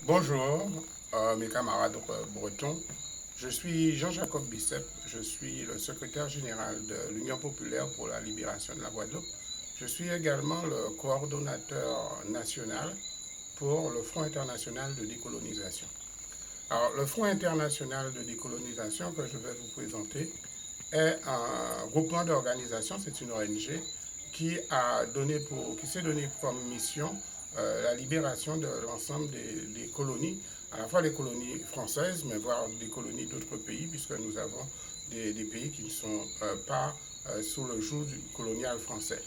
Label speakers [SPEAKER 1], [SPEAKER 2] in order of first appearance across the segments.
[SPEAKER 1] Bonjour, mes camarades bretons. Je suis Jean-Jacob Bicep, je suis le secrétaire général de l'Union populaire pour la libération de la Guadeloupe. Je suis également le coordonnateur national pour le Front international de décolonisation. Alors, le Front international de décolonisation que je vais vous présenter est un groupement d'organisations, c'est une ONG qui s'est donné comme mission la libération de l'ensemble des colonies, à la fois les colonies françaises, mais voire des colonies d'autres pays, puisque nous avons des pays qui ne sont pas sous le joug du colonial français.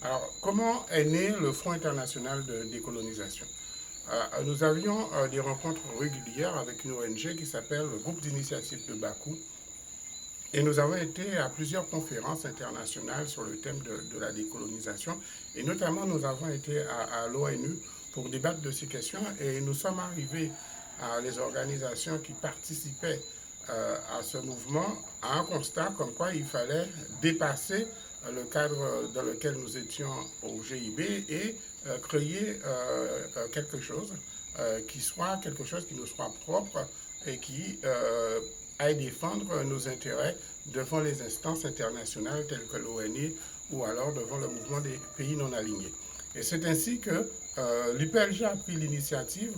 [SPEAKER 1] Alors, comment est né le Front international de décolonisation? Nous avions des rencontres régulières avec une ONG qui s'appelle le Groupe d'initiative de Bakou, et nous avons été à plusieurs conférences internationales sur le thème de la décolonisation. Et notamment, nous avons été à l'ONU pour débattre de ces questions. Et nous sommes arrivés à les organisations qui participaient à ce mouvement à un constat comme quoi il fallait dépasser le cadre dans lequel nous étions au GIB et créer quelque chose qui soit quelque chose qui nous soit propre et qui aille défendre nos intérêts devant les instances internationales telles que l'ONU ou alors devant le mouvement des pays non alignés. Et c'est ainsi que l'UPLG a pris l'initiative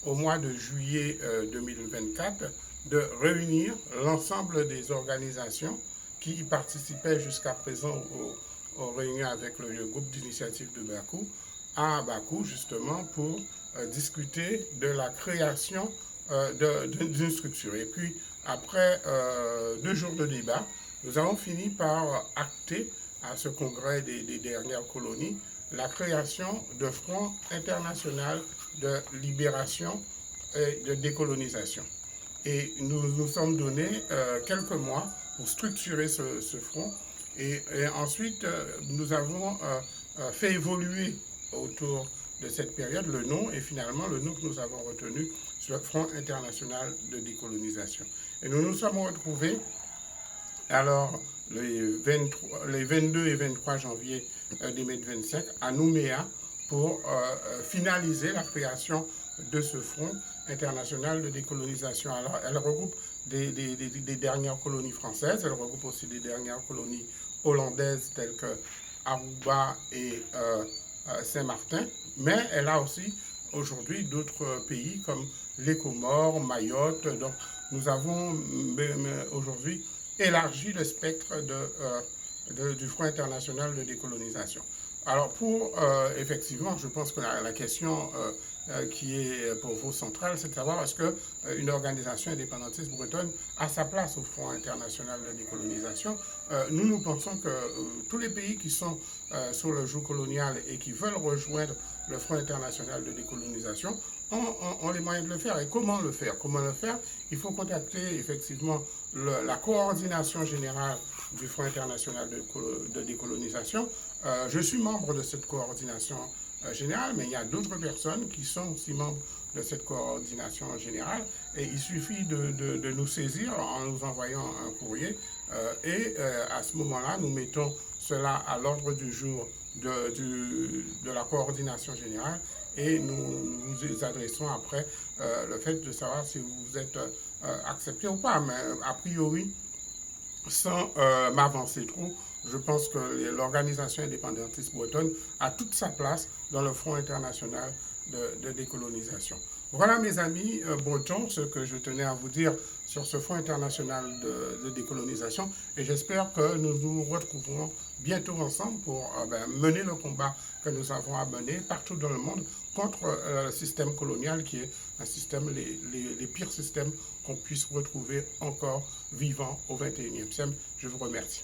[SPEAKER 1] au mois de juillet 2024 de réunir l'ensemble des organisations qui y participaient jusqu'à présent aux réunions avec le groupe d'initiative de Bakou, à Bakou justement pour discuter de la création d'une structure. Et puis, après 2 jours de débat, nous avons fini par acter à ce congrès des dernières colonies la création de Front international de libération et de décolonisation. Et nous nous sommes donné quelques mois pour structurer ce front. Et ensuite, nous avons fait évoluer autour de cette période le nom, et finalement le nom que nous avons retenu, c'est le Front international de décolonisation. Et nous nous sommes retrouvés alors les 22 et 23 janvier 2025 à Nouméa pour finaliser la création de ce Front international de décolonisation. Alors, elle regroupe des dernières colonies françaises, elle regroupe aussi des dernières colonies hollandaises telles que Aruba et Saint-Martin, mais elle a aussi aujourd'hui d'autres pays comme les Comores, Mayotte. Donc nous avons aujourd'hui élargi le spectre du Front international de décolonisation. Alors effectivement, je pense que la question qui est pour vous centrale, c'est de savoir est-ce qu'une organisation indépendantiste bretonne a sa place au Front international de décolonisation. Nous pensons que tous les pays qui sont sous le joug colonial et qui veulent rejoindre le Front international de décolonisation ont les moyens de le faire. Et comment le faire? Il faut contacter effectivement la coordination générale du Front international de décolonisation. Je suis membre de cette coordination générale, mais il y a d'autres personnes qui sont aussi membres de cette coordination générale, et il suffit de nous saisir en nous envoyant un courrier, et à ce moment-là, nous mettons cela à l'ordre du jour de la coordination générale, et nous nous adressons après le fait de savoir si vous êtes accepté ou pas. Mais a priori, sans m'avancer trop, je pense que l'organisation indépendantiste bretonne a toute sa place dans le Front international de décolonisation. Voilà mes amis bretons, ce que je tenais à vous dire sur ce Front international de décolonisation, et j'espère que nous nous retrouverons bientôt ensemble pour mener le combat que nous avons à mener partout dans le monde contre le système colonial qui est un système, les pires systèmes qu'on puisse retrouver encore vivants au XXIe siècle. Je vous remercie.